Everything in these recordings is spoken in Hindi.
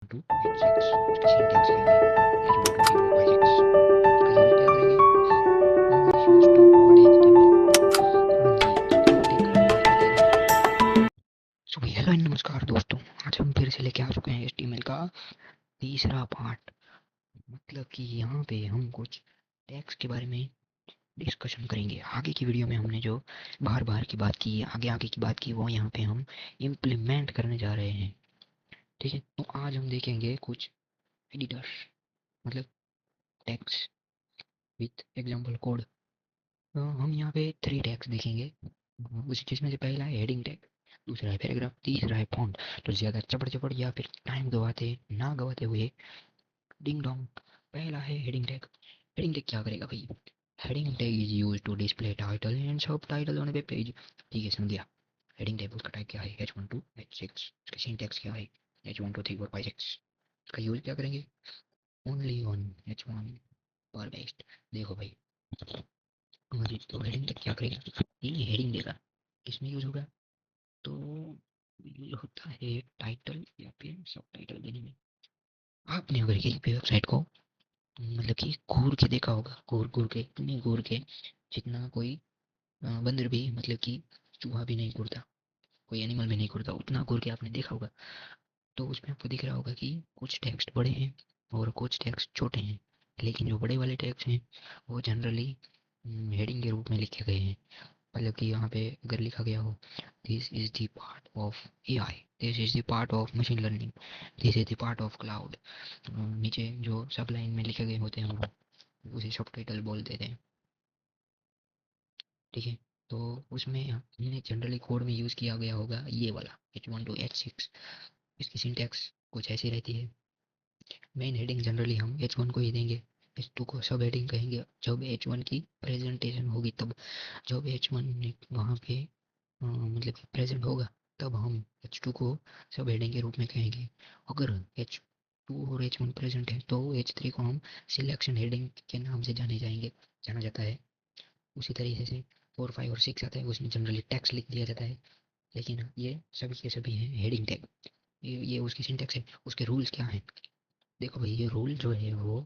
H1 to H6 इसका सिंटैक्स क्या है H1 2 3 4 5 6 इसका यूज क्या करेंगे only use to old HTML। हाँ जी, तो फॉन्ट टेक हमें यूज करना है। सो हेलो नमस्कार दोस्तों, आज हम फिर से लेके आ चुके हैं HTML का तीसरा पार्ट। मतलब कि यहाँ पे हम कुछ टैग्स के बारे में डिस्कशन करेंगे। आगे की वीडियो में हमने जो बार बार की बात की, आगे आगे की बात की, वो यहाँ पे हम इम्प्लीमेंट करने जा रहे हैं। ठीक है, तो आज हम देखेंगे कुछ एडिटर्स, मतलब टैग्स विथ एग्जाम्पल कोड। तो हम यहाँ पे 3 टैग्स देखेंगे, उस जिसमें से पहला है हेडिंग टैग, दूसरा है पैराग्राफ, तीसरा है फॉन्ट। तो ज़्यादा चपड़ चपड़ या फिर टाइम गवाते ना गवाते हुए डिंग डोंग, पहला है हेडिंग टैग। हेडिंग टैग क्या करेगा भाई? Heading tag is use to display title and subtitle on a web page. ठीक है, समझ गया। हेडिंग टैग उसका टाइप क्या है H1 टू H6, इसका सिंटैक्स क्या है H1 2 3 4 5 6। इसका यूज क्या करेंगे ओनली ऑन H1 पर बेस्ट। देखो भाई, हमारी तो हेडिंग टैग क्या करेगा, ये हेडिंग देगा, किसमें यूज होगा? तो यूज होता है टाइटल या फिर सब टाइटल देने में। आपने अगर किसी भी वेबसाइट को मतलब कि घूर के देखा होगा, घूर घूर के, इतने घूर के जितना कोई बंदर भी, मतलब कि चूहा भी नहीं घूरता, कोई एनिमल भी नहीं घूरता, उतना घूर के आपने देखा होगा। तो उसमें आपको दिख रहा होगा कि कुछ टेक्स्ट बड़े हैं और कुछ टेक्स्ट छोटे हैं, लेकिन जो बड़े वाले टेक्स्ट हैं वो जनरली हेडिंग के रूप में लिखे गए हैं। मतलब कि यहाँ पे अगर लिखा गया हो this is the part of AI, this is the part of machine learning, this is the part of cloud, नीचे जो सब लाइन में लिखे गए होते हैं वो उसे सब टाइटल बोल देते हैं। ठीक है, तो उसमें हमने जनरली कोड में यूज़ किया गया होगा ये वाला H1 टू H6। इसकी सिंटैक्स कुछ ऐसी रहती है। मेन हेडिंग जनरली हम H1 को ही देंगे, H2 को सब हेडिंग कहेंगे जब H1 की प्रेजेंटेशन होगी तब। जब H1 वहाँ पे मतलब कि प्रेजेंट होगा तब हम H2 को सब हेडिंग के रूप में कहेंगे। अगर H2 और H1 प्रेजेंट है तो H3 को हम सिलेक्शन हेडिंग के नाम से जाना जाता है। उसी तरीके से 4 5 और 6 आता है, उसमें जनरली टेक्स्ट लिख दिया जाता है। लेकिन ये सभी के सभी हैं हेडिंग टैग। ये उसकी सिंटैक्स है। उसके रूल्स क्या हैं? देखो भाई, ये रूल जो है वो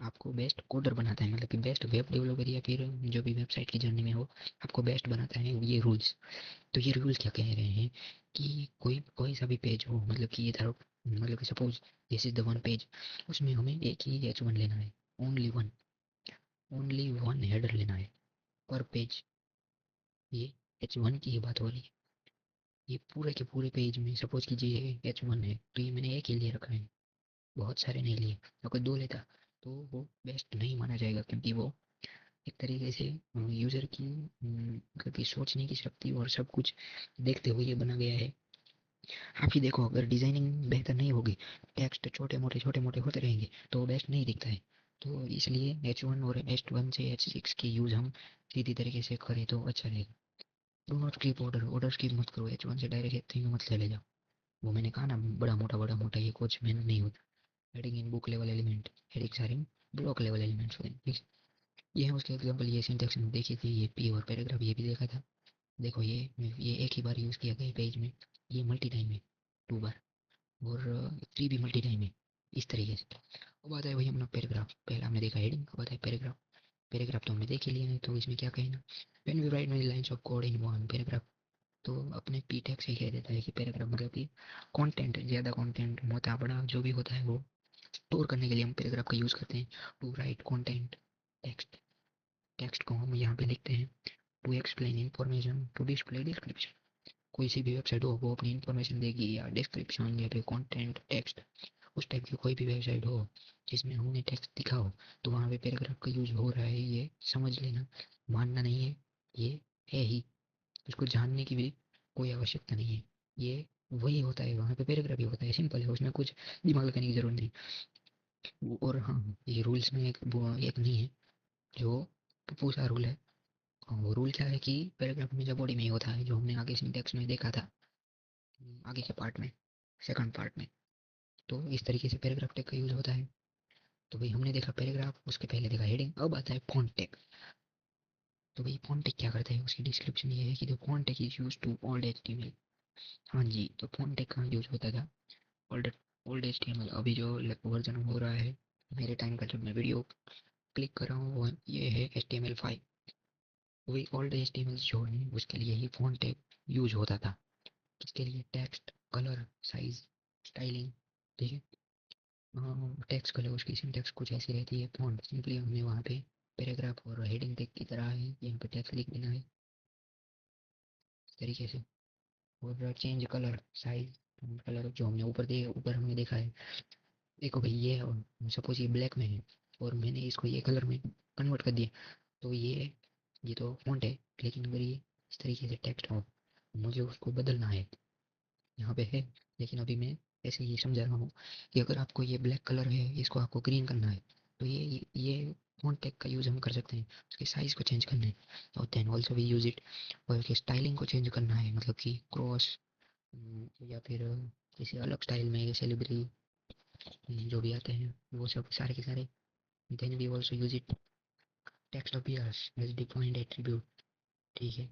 आपको बेस्ट कोडर बनाता है, मतलब कि बेस्ट वेब डेवलपर या फिर जो भी वेबसाइट की जर्नी में हो, आपको बेस्ट बनाता है ये रूल्स। तो ये रूल्स क्या कह रहे हैं कि कोई कोई सा भी पेज हो, मतलब कि ये धरो, मतलब कि suppose this is the one page, उसमें हमें एक ही H1 लेना है, only one, only one header लेना है पर पेज। ये H1 की ही बात हो रही है। ये पूरे के पूरे पेज में सपोज कीजिए H1 है, तो ये मैंने एक ही ले रखा है, बहुत सारे नहीं लिए। अगर 2 लेता तो वो बेस्ट नहीं माना जाएगा, क्योंकि वो एक तरीके से यूज़र की मतलब कि सोचने की शक्ति और सब कुछ देखते हुए ये बना गया है। आप ही देखो, अगर डिज़ाइनिंग बेहतर नहीं होगी, टेक्स्ट छोटे मोटे होते रहेंगे तो वो बेस्ट नहीं दिखता है। तो इसलिए H1 और H1 से H6 की यूज़ हम सीधी तरीके से करें तो अच्छा रहेगा। Do not skip order skip मत करो, H1 से डायरेक्ट H3 में मत ले जाओ। वो मैंने कहा ना, बड़ा मोटा ये कुछ मेहनत नहीं होता। Heading in book level element, heading सारे ब्लॉक लेवल एलिमेंट्स होते हैं, ठीक है। ये है उसके एग्जांपल। ये सिंटैक्स में देखी थी, ये पी और पैराग्राफ ये भी देखा था। देखो ये एक ही बार यूज़ किया गया पेज में, ये मल्टी टाइम में 2 बार, और 3 भी मल्टी टाइम में, इस तरीके से। अब आता है वही अपना पैराग्राफ। पहला हमने देखा हेडिंग, अब आता है पैराग्राफ। पैराग्राफ तो हमने देख ही लिया है, तो इसमें क्या कहना, when we write many lines of code in one paragraph. तो अपने पी टैग से ही कह देता है कि पैराग्राफ मतलब कि कंटेंट, ज़्यादा कंटेंट, मोटा बड़ा जो भी होता है वो स्टोर करने के लिए हम पैराग्राफ का यूज़ करते हैं। To write content text, text को हम यहाँ पे लिखते हैं। To explain information, to display description. कोई सी भी वेबसाइट हो वो अपनी इंफॉर्मेशन देगी या डिस्क्रिप्शन या फिर कंटेंट टेक्स्ट, उस टाइप की कोई भी वेबसाइट हो जिसमें हमने टेक्स्ट दिखा हो, तो वहाँ पे पैराग्राफ का यूज़ हो रहा है, ये समझ लेना। मानना नहीं है, ये है ही। उसको जानने की भी कोई आवश्यकता नहीं है। ये वही होता है, वहाँ पे पैराग्राफ ही होता है, सिंपल है, उसमें कुछ दिमाग लगाने की जरूरत नहीं। और हाँ, ये रूल्स में एक नहीं है जो पूरा रूल है। वो रूल क्या है कि पैराग्राफ में जब बॉडी में ही होता है, जो हमने आगे सिंटेक्स में देखा था, आगे के पार्ट में, सेकंड पार्ट में। तो इस तरीके से पैराग्राफ टैग का यूज होता है। तो भाई हमने देखा पैराग्राफ, उसके पहले देखा हेडिंग, अब आता है फॉन्ट टैग। तो भाई फॉन्ट टैग क्या करता है, उसकी डिस्क्रिप्शन ये है कि the font tag is use to old HTML। हाँ जी, तो फॉन्ट टैग कहाँ यूज होता था? ओल्ड ओल्ड HTML अभी जो वर्जन हो रहा है मेरे टाइम का, जब मैं वीडियो क्लिक कर रहा हूँ वो ये है HTML5। वही ओल्ड HTML जो है उसके लिए ही फ़ॉन्ट टैग यूज होता था। इसके लिए टेक्स्ट, कलर, साइज, स्टाइलिंग, ठीक है। टेक्स्ट कलर उसकी सिंटैक्स कुछ ऐसी रहती है। फ़ॉन्ट सिंपली हमने वहाँ पे पैराग्राफ और हेडिंग टैग की तरह है, यहाँ पे टेक्स्ट लिख देना है इस तरीके से। और चेंज कलर, साइज, कलर जो हमने ऊपर हमने देखा है। देखो भाई ये सपोज ये ब्लैक में है और मैंने इसको ये कलर में कन्वर्ट कर दिया, तो ये तो फ़ॉन्ट है, लेकिन अगर ये इस तरीके से टेक्स्ट हो, मुझे उसको बदलना है। यहाँ पे है, लेकिन अभी मैं ऐसे ही समझा रहा हूँ कि अगर आपको ये ब्लैक कलर है इसको आपको ग्रीन करना है, तो ये फ़ॉन्ट टैग का यूज़ हम कर सकते हैं। उसके साइज़ को चेंज करना है तो then also we use it. और उसके स्टाइलिंग को चेंज करना है, मतलब कि क्रॉस या फिर किसी अलग स्टाइल में सेलिब्रिटी जो भी आते हैं वो सब सारे के सारे। Then we also use it. Text appears as defined attribute, ठीक है।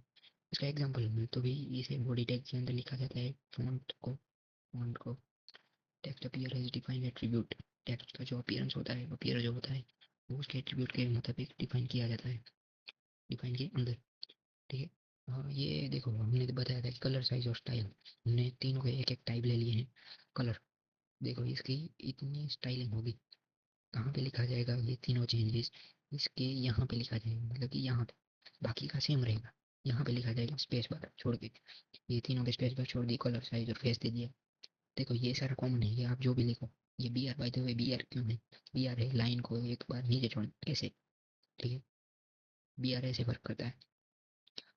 इसका एग्जांपल में तो भी इसे बॉडी टैग के अंदर लिखा जाता है फ़ॉन्ट को text appear as defined attribute. Text का जो अपीयरेंस होता है, अपीयर जो होता है वो उसके एट्रीब्यूट के मुताबिक डिफाइन किया जाता है, डिफाइन के अंदर, ठीक है। हाँ, ये देखो हमने तो बताया था कि कलर, साइज और स्टाइल, हमने तीनों के एक एक टाइप ले लिए हैं। कलर, देखो इसकी इतनी स्टाइलिंग होगी, कहाँ पे लिखा जाएगा ये तीनों चेंजेस, इसके यहाँ पे लिखा जाएगा, मतलब कि यहाँ पे बाकी का सेम रहेगा, यहाँ पे लिखा जाएगा स्पेस बार छोड़ के। ये तीनों पे स्पेस बार छोड़ दी, कलर, साइज और फेस दे दिया। देखो ये सारा कॉमन है, ये आप जो भी लिखो। ये B R, by the way B R क्यों है? बी आर है लाइन को एक बार नीचे छोड़ ऐसे, ठीक है। बी आर ऐसे वर्क करता है।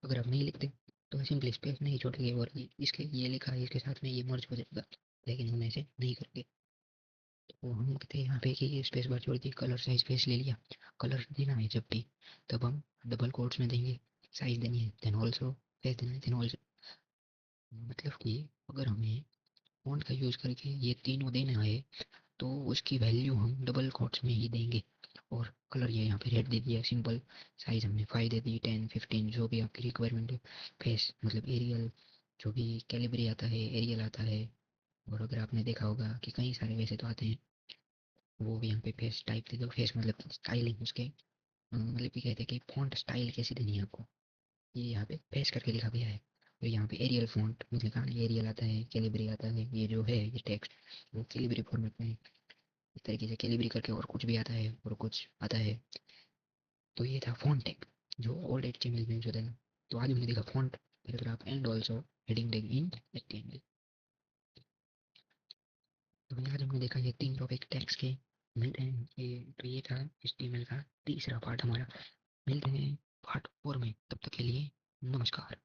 अगर आप नहीं लिखते तो सिंपली स्पेस नहीं छोड़ेंगे और इसके ये लिखा है इसके साथ में ये मर्ज हो जाएगा, लेकिन हम ऐसे नहीं करेंगे। तो हम कहते हैं यहाँ पे कि ये स्पेस बार छोड़ दी, कलर, साइज, फेस ले लिया। कलर देना है जब भी, तब हम डबल कोट्स में देंगे। साइज देनी है देन ऑल्सो, फेस देना है देन ऑल्सो। मतलब कि अगर हमें फ़ॉन्ट का यूज़ करके ये तीनों देना है तो उसकी वैल्यू हम डबल कोट्स में ही देंगे। और कलर ये यहाँ पे रेड दे दिया सिंपल। साइज हमने 5 दे दी, 10, 15 जो भी आपकी रिक्वायरमेंट है। फेस मतलब एरियल, जो भी कैलिबरी आता है एरियल आता है। और अगर आपने देखा होगा कि कई सारे वैसे तो आते हैं, वो भी यहाँ पे फेस टाइप दे दो। फेस मतलब स्टाइलिंग उसके मतलब कि कहते हैं कि फॉन्ट स्टाइल कैसी देनी है आपको, ये यहाँ पे फेस करके लिखा गया है। तो यहाँ पे एरियल फॉन्ट मतलब कहाँ एरियल आता है, कैलिबरी आता है, ये जो है ये टेक्स्ट वो कैलिबरी फॉर्मेट में है। इस तरीके से कैलिब्री करके और कुछ भी आता है और कुछ आता है। तो ये था फ़ॉन्ट टैग जो ओल्ड HTML में यूज़ होता है। तो आज हमने देखा font, paragraph and also heading tag in HTML। तो आज हमने देखा ये 3 टॉपिक टैग्स के। मिलते हैं ये था HTML का तीसरा पार्ट हमारा। मिलते हैं पार्ट 4 में, तब तक के लिए नमस्कार।